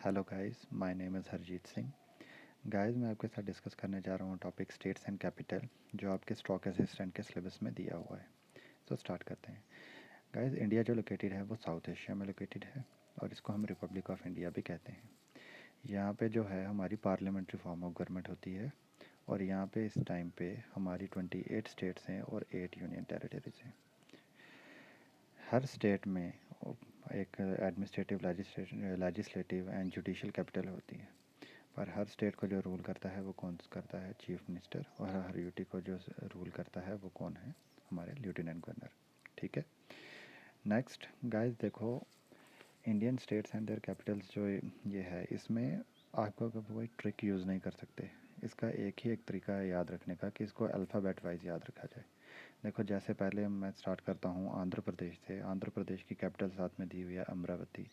Hello guys, my name is Harjeet Singh. Guys, मैं आपके साथ डिस्कस करने जा रहा हूँ टॉपिक स्टेट्स एंड कैपिटल, जो आपके स्टॉक असिस्टेंट के सिलेबस में दिया हुआ है। तो स्टार्ट करते हैं। गाइस, इंडिया जो लोकेटेड है वो साउथ एशिया में लोकेटेड है और इसको हम रिपब्लिक ऑफ इंडिया भी कहते हैं। यहाँ पे जो है हमारी पार्लियामेंट्री फॉर्म ऑफ गवर्नमेंट होती है और यहाँ पे इस टाइम पे हमारी 28 स्टेट्स हैं और 8 यूनियन टेरिटरीज हैं। हर स्टेट में एक administrative, legislative and judicial capital होती है, पर हर स्टेट को जो रूल करता है वो कौन करता है? Chief minister. और हर यूटी को जो रूल करता है वो कौन है? हमारे लेफ्टिनेंट गवर्नर। ठीक है। नेक्स्ट गाइस, देखो, Indian states and there Capitals जो ये है, इसमें आपको कोई ट्रिक यूज़ नहीं कर सकते। इसका एक तरीका है याद रखने का कि इसको अल्फ़ाबेट वाइज याद रखा जाए। देखो, जैसे पहले मैं स्टार्ट करता हूँ आंध्र प्रदेश से। आंध्र प्रदेश की कैपिटल साथ में दी हुई है अमरावती।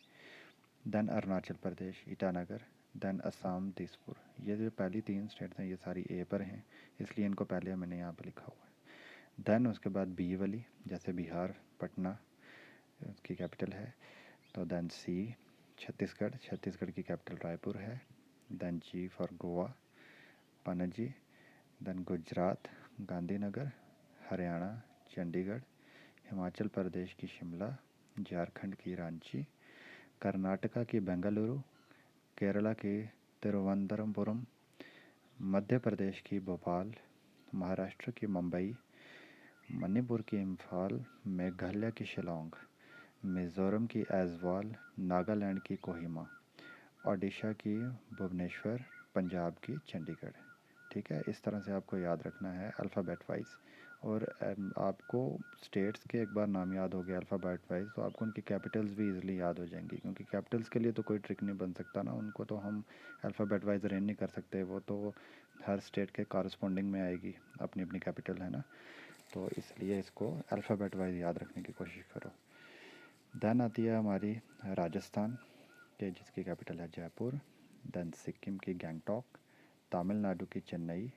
देन अरुणाचल प्रदेश ईटानगर। देन असम दिसपुर। ये जो पहली 3 स्टेट्स हैं ये सारी ए पर हैं, इसलिए इनको पहले मैंने यहाँ पर लिखा हुआ है। देन उसके बाद बी वाली, जैसे बिहार, पटना उसकी कैपिटल है। तो देन सी छत्तीसगढ़, छत्तीसगढ़ की कैपिटल रायपुर है। Then G for Goa, Panaji. Then Gujarat Gandhinagar, Haryana Chandigarh, Himachal Pradesh की शिमला, झारखंड की रांची, कर्नाटका की बेंगलुरु, केरला की तिरुवनंतपुरम, मध्य प्रदेश की भोपाल, महाराष्ट्र की मुंबई, मणिपुर की इम्फाल, मेघालय की शिलोंग, मिज़ोरम की ऐज़वाल, नागालैंड की कोहिमा, ओडिशा की भुवनेश्वर, पंजाब की चंडीगढ़। ठीक है, इस तरह से आपको याद रखना है अल्फ़ाबेट वाइज। और आपको स्टेट्स के एक बार नाम याद हो गया अल्फ़ाबेट वाइज, तो आपको उनकी कैपिटल्स भी इजीली याद हो जाएंगी, क्योंकि कैपिटल्स के लिए तो कोई ट्रिक नहीं बन सकता ना, उनको तो हम अल्फ़ाबेट वाइज अरेंज नहीं कर सकते। वो तो हर स्टेट के कॉरस्पॉन्डिंग में आएगी, अपनी अपनी कैपिटल है ना, तो इसलिए इसको अल्फ़ाबेट वाइज याद रखने की कोशिश करो। देन आती है हमारी राजस्थान के, जिसकी कैपिटल है जयपुर। देन सिक्किम की गैंगटॉक, तमिलनाडु की चेन्नई,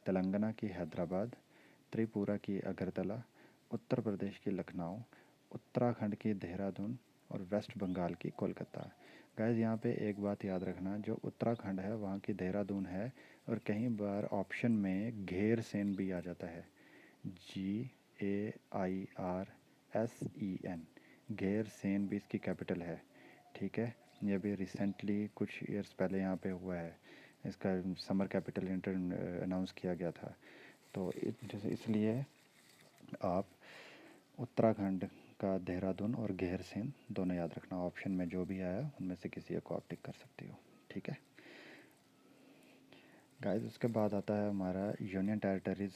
तेलंगाना की हैदराबाद, त्रिपुरा की अगरतला, उत्तर प्रदेश की लखनऊ, उत्तराखंड की देहरादून और वेस्ट बंगाल की कोलकाता। गाइस, यहाँ पे एक बात याद रखना, जो उत्तराखंड है वहाँ की देहरादून है, और कई बार ऑप्शन में घेर सेन भी आ जाता है, GAIRSEN। घेर सेन भी इसकी कैपिटल है। ठीक है, ये भी रिसेंटली कुछ ईयर्स पहले यहाँ पे हुआ है, इसका समर कैपिटल इंटर अनाउंस किया गया था। तो जैसे इसलिए आप उत्तराखंड का देहरादून और घेर सेन दोनों याद रखना। ऑप्शन में जो भी आया उनमें से किसी एक को आप टिक कर सकती हो। ठीक है गाइस, उसके बाद आता है हमारा union territories,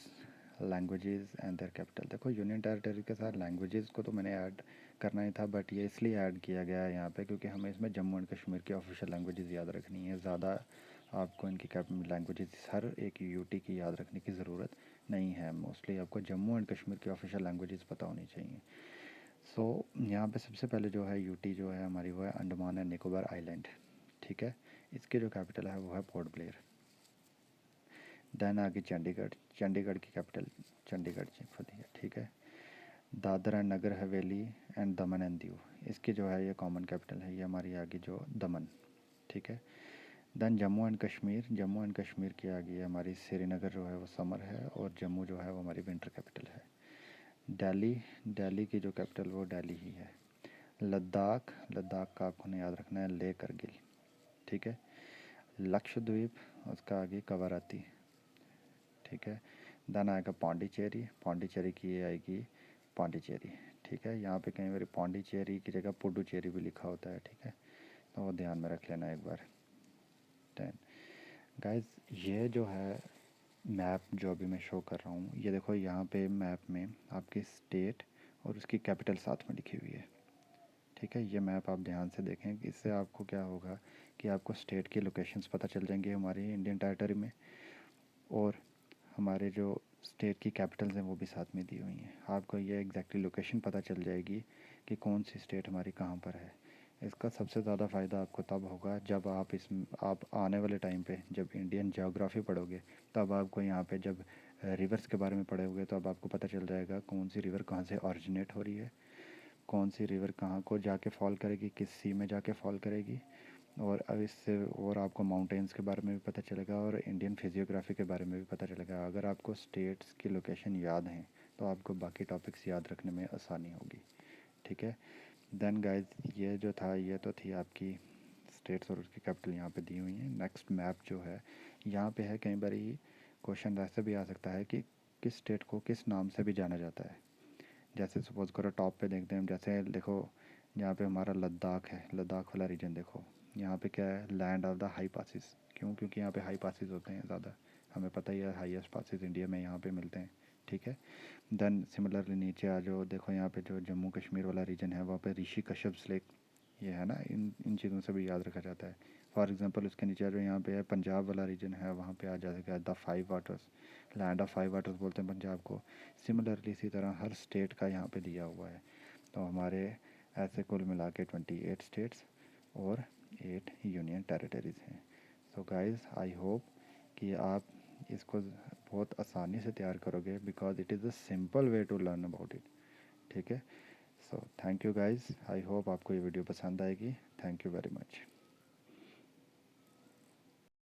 languages and their capital. देखो, यूनियन टेरिटरी के साथ लैंग्वेजेस को तो मैंने ऐड करना ही था, बट ये इसलिए ऐड किया गया है यहाँ पे क्योंकि हमें इसमें जम्मू एंड कश्मीर की ऑफिशियल लैंग्वेजेस याद रखनी है। ज़्यादा आपको इनकी लैंग्वेजेस हर एक यूटी की याद रखने की ज़रूरत नहीं है। मोस्टली आपको जम्मू एंड कश्मीर की ऑफिशियल लैंग्वेजेस पता होनी चाहिए। सो यहाँ पे सबसे पहले जो है यूटी जो है हमारी, वो है अंडमान एंड निकोबार आइलैंड। ठीक है, इसकी जो कैपिटल है वो है पोर्ट ब्लेयर। देन आगे चंडीगढ़, चंडीगढ़ की कैपिटल चंडीगढ़ होती है। ठीक है, Dadra and Nagar Haveli and Daman and Diu, इसकी जो है ये कॉमन कैपिटल है, ये हमारी आगे जो दमन। ठीक है, then Jammu and Kashmir, Jammu and Kashmir की आगे हमारी श्रीनगर जो है वो समर है, और जम्मू जो है वो हमारी विंटर कैपिटल है। दिल्ली, दिल्ली की जो कैपिटल वो दिल्ली ही है। लद्दाख, लद्दाख का आपको याद रखना है लेह करगिल। ठीक है, लक्षद्वीप, उसका आगे कवाराती। ठीक है, देन आएगा पौंडीचेरी, पौंडीचेरी की ये आएगी पौंडीचेरी। ठीक है, यहाँ पे कई बार पौंडीचेरी की जगह पुडुचेरी भी लिखा होता है। ठीक है, तो वो ध्यान में रख लेना एक बार। टेन गाइस, ये जो है मैप जो अभी मैं शो कर रहा हूँ, ये देखो यहाँ पे मैप में आपकी स्टेट और उसकी कैपिटल साथ में लिखी हुई है। ठीक है, ये मैप आप ध्यान से देखें, इससे आपको क्या होगा कि आपको स्टेट की लोकेशंस पता चल जाएंगी हमारी इंडियन टेरिटरी में, और हमारे जो स्टेट की कैपिटल्स हैं वो भी साथ में दी हुई हैं। आपको ये एग्जैक्टली लोकेशन पता चल जाएगी कि कौन सी स्टेट हमारी कहाँ पर है। इसका सबसे ज़्यादा फ़ायदा आपको तब होगा जब आप आने वाले टाइम पे जब इंडियन ज्योग्राफी पढ़ोगे, तब आपको यहाँ पे जब रिवर्स के बारे में पढ़ोगे तो अब आपको पता चल जाएगा कौन सी रिवर कहाँ से ऑरिजिनेट हो रही है, कौन सी रिवर कहाँ को जाके फॉल करेगी, किस सी में जाके फॉल करेगी, और अब इससे और आपको माउंटेन्स के बारे में भी पता चलेगा और इंडियन फिजियोग्राफी के बारे में भी पता चलेगा। अगर आपको स्टेट्स की लोकेशन याद हैं तो आपको बाकी टॉपिक्स याद रखने में आसानी होगी। ठीक है। देन गाइस, ये जो था ये तो थी आपकी स्टेट्स और उसकी कैपिटल यहाँ पे दी हुई हैं। नेक्स्ट मैप जो है यहाँ पे है, कई बार क्वेश्चन ऐसे भी आ सकता है कि किस स्टेट को किस नाम से भी जाना जाता है। जैसे सपोज करो टॉप पे देखते हैं, जैसे देखो यहाँ पे हमारा लद्दाख है, लद्दाख वाला रीजन देखो, यहाँ पे क्या है, land of the high passes. क्यों? क्योंकि यहाँ पे हाई पासिस होते हैं ज़्यादा, हमें पता ही है हाईएस्ट पासिस इंडिया में यहाँ पे मिलते हैं। ठीक है। देन सिमिलरली नीचे आ जाओ, देखो यहाँ पे जो जम्मू कश्मीर वाला रीजन है वहाँ पे ऋषि कश्यप लेक, ये है ना, इन चीज़ों से भी याद रखा जाता है। फॉर एग्जांपल उसके नीचे जो यहाँ पे है पंजाब वाला रीजन है, वहाँ पे आ जाएगा the five waters, land of five waters बोलते हैं पंजाब को। सिमिलरली इसी तरह हर स्टेट का यहाँ पे दिया हुआ है। तो हमारे ऐसे कुल मिला के 28 स्टेट्स और 8 यूनियन टेरिटरीज़ हैं। सो गाइस, आई होप कि आप इसको बहुत आसानी से तैयार करोगे, because it is a simple way to learn about it. ठीक है। So thank you guys, I hope आपको ये वीडियो पसंद आएगी। Thank you very much.